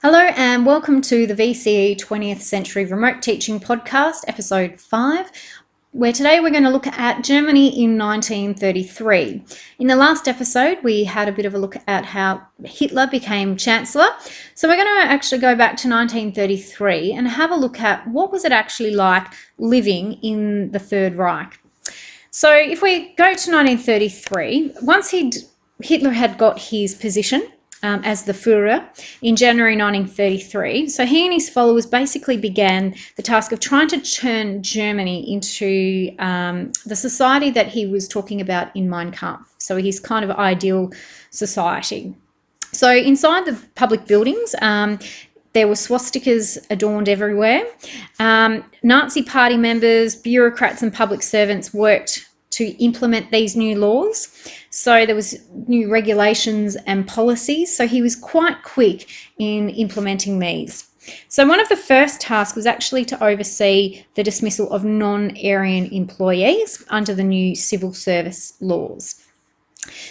Hello and welcome to the VCE 20th Century Remote Teaching Podcast, episode 5, where today we're going to look at Germany in 1933. In the last episode, we had a bit of a look at how Hitler became Chancellor. So we're going to actually go back to 1933 and have a look at what was it actually like living in the Third Reich. So if we go to 1933, once Hitler had got his position as the Führer in January 1933. So he and his followers basically began the task of trying to turn Germany into the society that he was talking about in Mein Kampf. So his kind of ideal society. So inside the public buildings, there were swastikas adorned everywhere. Nazi party members, bureaucrats and public servants worked to implement these new laws. So there was new regulations and policies. So he was quite quick in implementing these. So one of the first tasks was actually to oversee the dismissal of non-Aryan employees under the new civil service laws.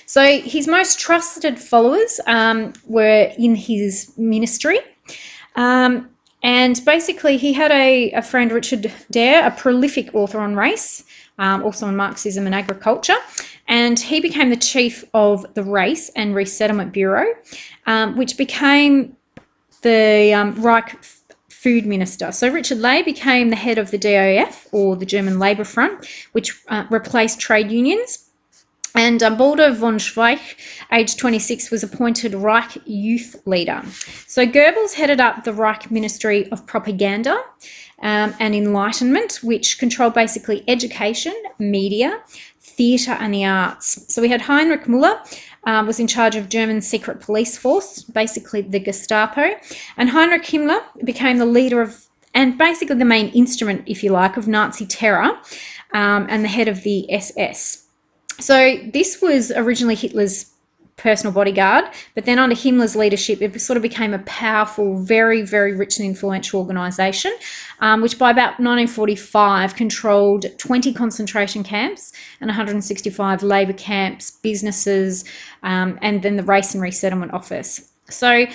So his most trusted followers were in his ministry. And basically he had a friend, Richard Dare, a prolific author on race, also on Marxism and agriculture, and he became the chief of the Race and Resettlement Bureau, which became the Reich food minister. So Richard Ley became the head of the DOF, or the German Labour Front, which replaced trade unions. And Baldur von Schweich, aged 26, was appointed Reich youth leader. So Goebbels headed up the Reich Ministry of Propaganda and Enlightenment, which controlled basically education, media, theatre and the arts. So we had Heinrich Müller, was in charge of German secret police force, basically the Gestapo, and Heinrich Himmler became the leader of, and basically the main instrument, if you like, of Nazi terror, and the head of the SS. So this was originally Hitler's personal bodyguard, but then under Himmler's leadership, it sort of became a powerful, very, very rich and influential organisation, which by about 1945 controlled 20 concentration camps and 165 labour camps, businesses, and then the Race and Resettlement Office. So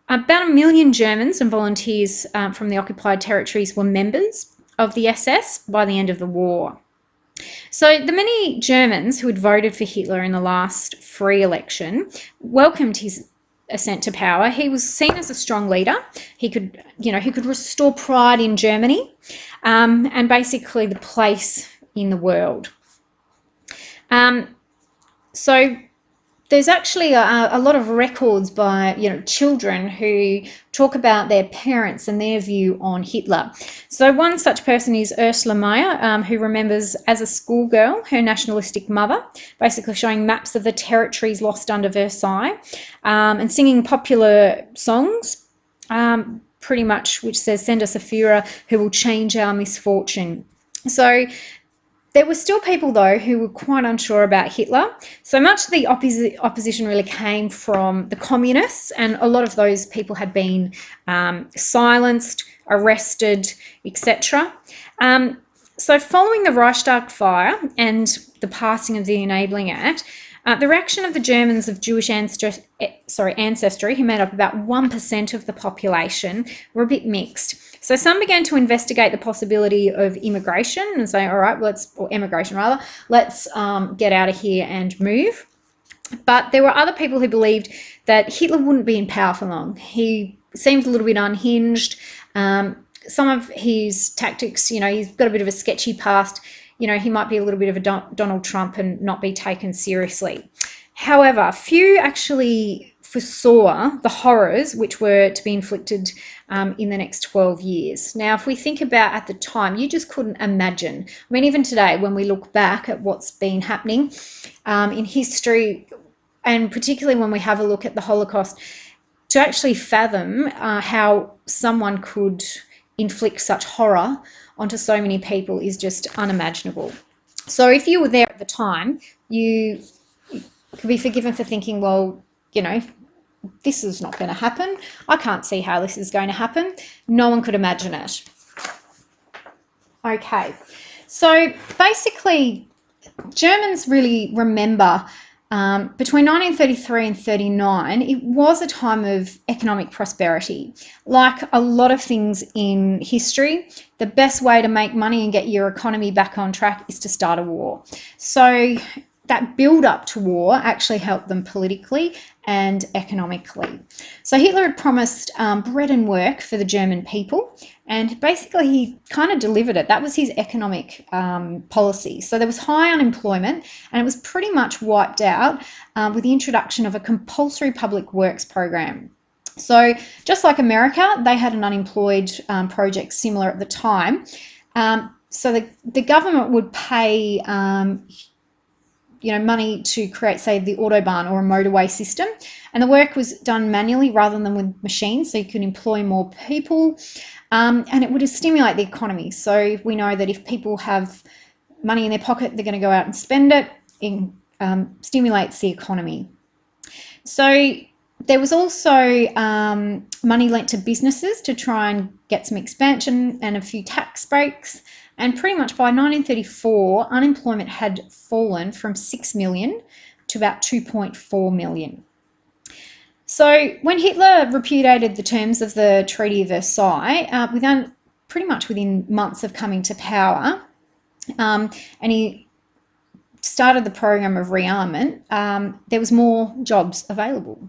about 1 million Germans and volunteers from the occupied territories were members of the SS by the end of the war. So the many Germans who had voted for Hitler in the last free election welcomed his ascent to power. He was seen as a strong leader. He could restore pride in Germany, and basically the place in the world. So there's actually a lot of records by children who talk about their parents and their view on Hitler. So one such person is Ursula Meyer, who remembers as a schoolgirl her nationalistic mother, basically showing maps of the territories lost under Versailles, and singing popular songs, pretty much, which says, "Send us a Führer who will change our misfortune." So there were still people, though, who were quite unsure about Hitler. So much of the opposition really came from the communists, and a lot of those people had been silenced, arrested, etc. So following the Reichstag fire and the passing of the Enabling Act, the reaction of the Germans of Jewish ancestry, who made up about 1% of the population, were a bit mixed. So some began to investigate the possibility of immigration and say, all right, let's get out of here and move. But there were other people who believed that Hitler wouldn't be in power for long. He seemed a little bit unhinged. Some of his tactics, he's got a bit of a sketchy past. He might be a little bit of a Donald Trump and not be taken seriously. However, few actually foresaw the horrors which were to be inflicted in the next 12 years. Now, if we think about at the time, you just couldn't imagine. I mean, even today, when we look back at what's been happening in history, and particularly when we have a look at the Holocaust, to actually fathom how someone could inflict such horror onto so many people is just unimaginable. So if you were there at the time, you could be forgiven for thinking, well, this is not going to happen. I can't see how this is going to happen. No one could imagine it. Okay, so basically Germans really remember Between 1933 and 39, it was a time of economic prosperity. Like a lot of things in history, the best way to make money and get your economy back on track is to start a war. So that build up to war actually helped them politically and economically. So Hitler had promised bread and work for the German people, and basically he kind of delivered it. That was his economic policy. So there was high unemployment, and it was pretty much wiped out with the introduction of a compulsory public works program. So just like America, they had an unemployed project similar at the time. So the government would pay money to create, say, the Autobahn or a motorway system. And the work was done manually rather than with machines, so you could employ more people. And it would stimulate the economy. So we know that if people have money in their pocket, they're going to go out and spend it. It stimulates the economy. So there was also money lent to businesses to try and get some expansion and a few tax breaks. And pretty much by 1934, unemployment had fallen from 6 million to about 2.4 million. So when Hitler repudiated the terms of the Treaty of Versailles, pretty much within months of coming to power, and he started the program of rearmament, there was more jobs available.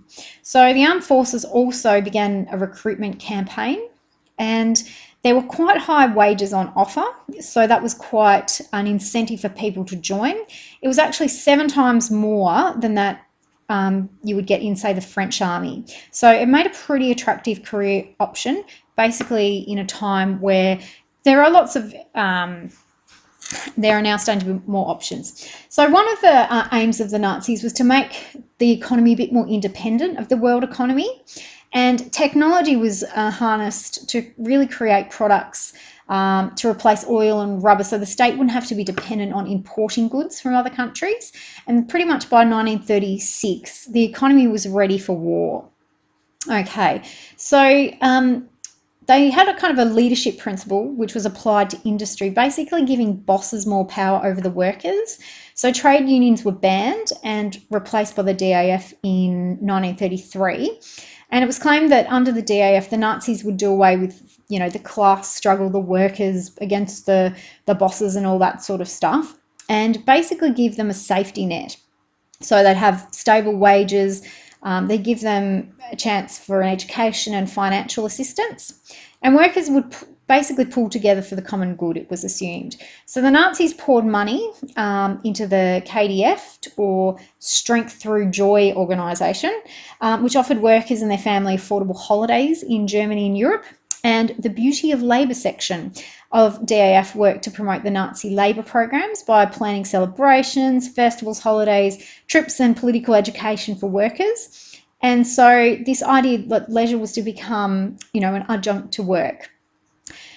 So the armed forces also began a recruitment campaign, and there were quite high wages on offer, so that was quite an incentive for people to join. It was actually 7 times more than that you would get in, say, the French army. So it made a pretty attractive career option, basically in a time where there are lots of there are now starting to be more options. So one of the aims of the Nazis was to make the economy a bit more independent of the world economy, and technology was harnessed to really create products to replace oil and rubber, so the state wouldn't have to be dependent on importing goods from other countries. And pretty much by 1936, the economy was ready for war. Okay, so they had a kind of a leadership principle which was applied to industry, basically giving bosses more power over the workers. So trade unions were banned and replaced by the DAF in 1933. And it was claimed that under the DAF, the Nazis would do away with, the class struggle, the workers against the bosses and all that sort of stuff, and basically give them a safety net. So they'd have stable wages. They give them a chance for an education and financial assistance, and workers would basically pull together for the common good, it was assumed. So the Nazis poured money into the KDF, or Strength Through Joy organisation, which offered workers and their family affordable holidays in Germany and Europe. And the Beauty of Labour section of DAF worked to promote the Nazi labour programs by planning celebrations, festivals, holidays, trips and political education for workers. And so this idea that leisure was to become, an adjunct to work.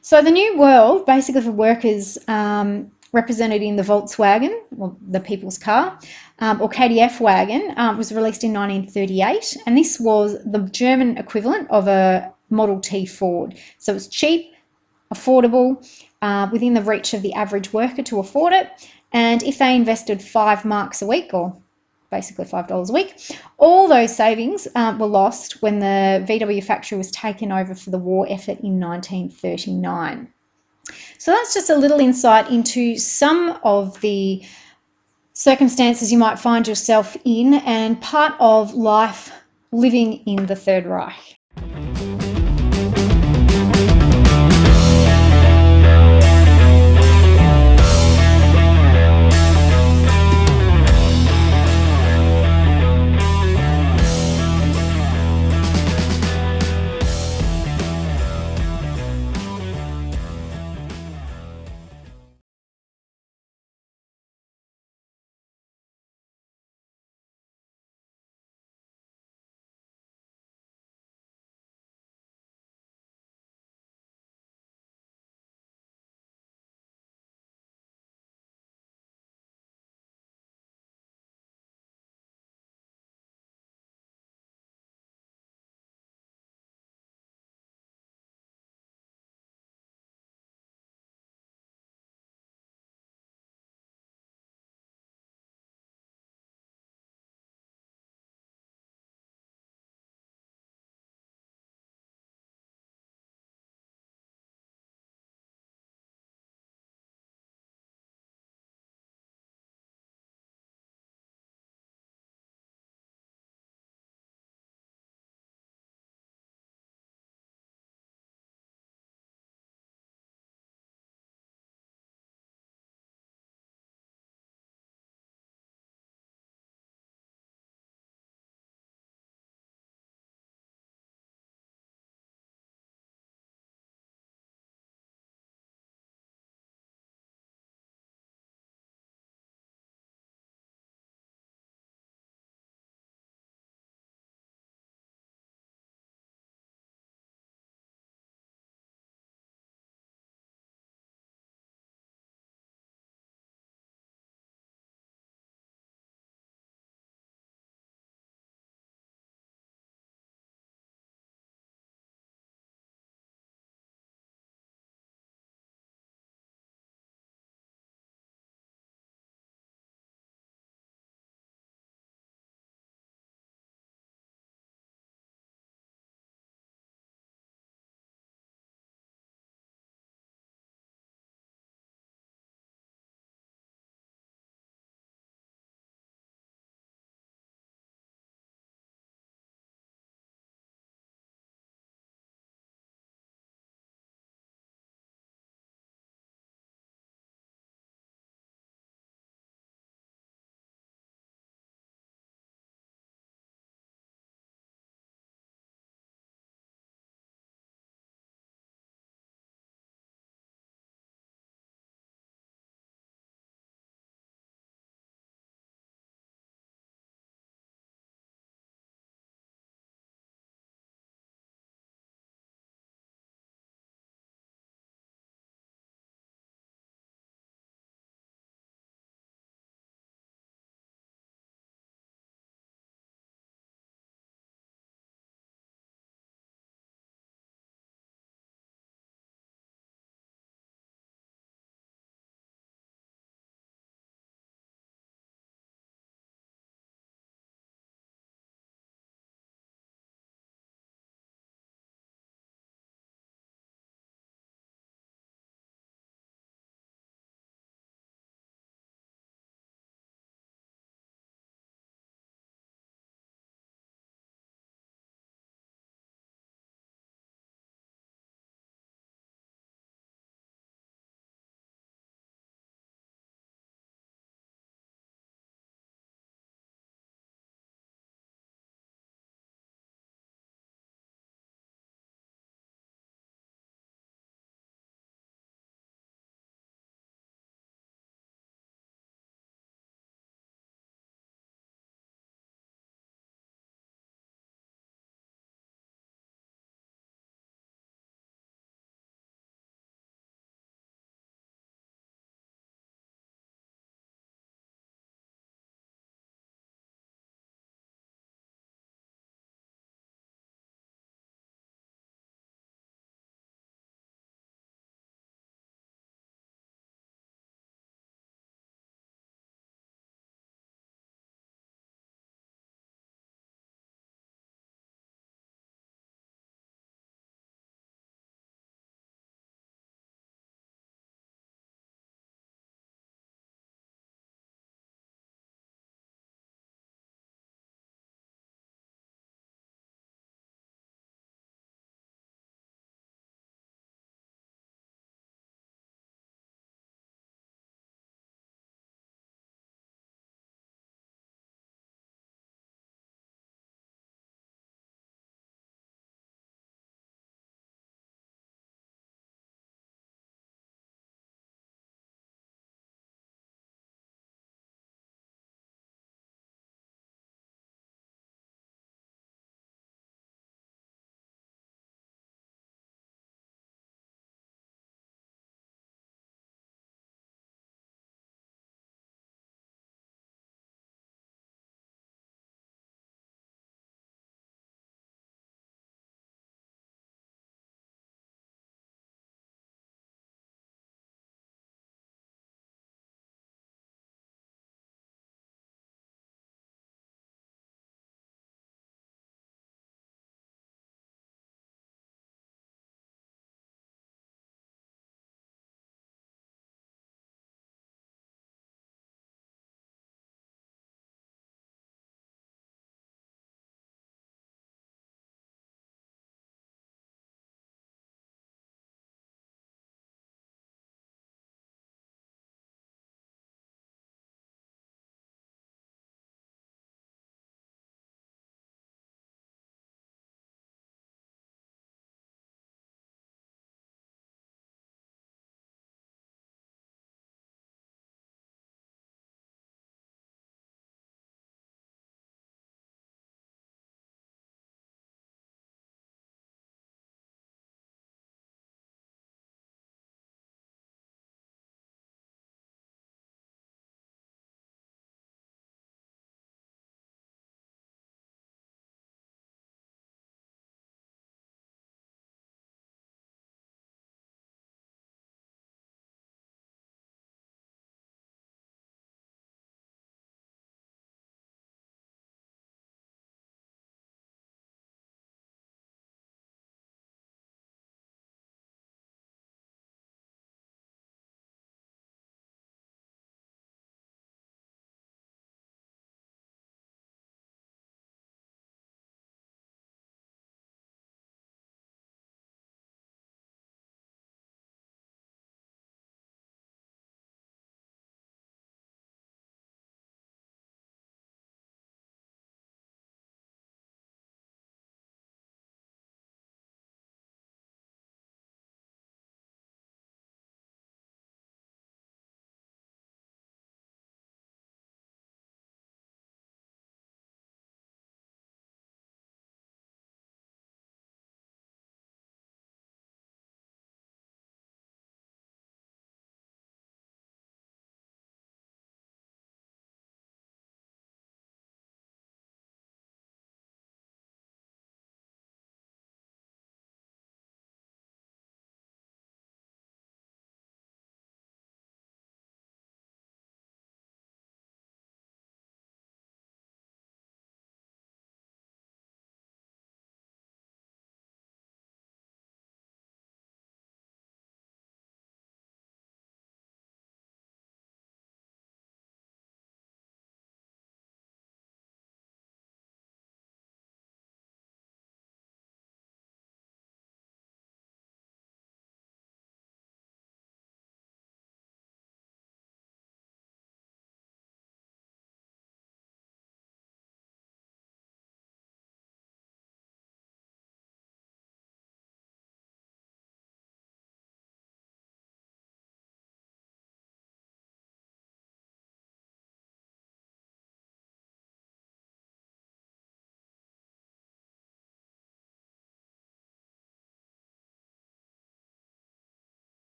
So the New World, basically for workers, represented in the Volkswagen, or the people's car, or KDF wagon, was released in 1938. And this was the German equivalent of a Model T Ford. So it was cheap, affordable, within the reach of the average worker to afford it. And if they invested 5 marks a week, or basically $5 a week, all those savings were lost when the VW factory was taken over for the war effort in 1939. So that's just a little insight into some of the circumstances you might find yourself in and part of life living in the Third Reich.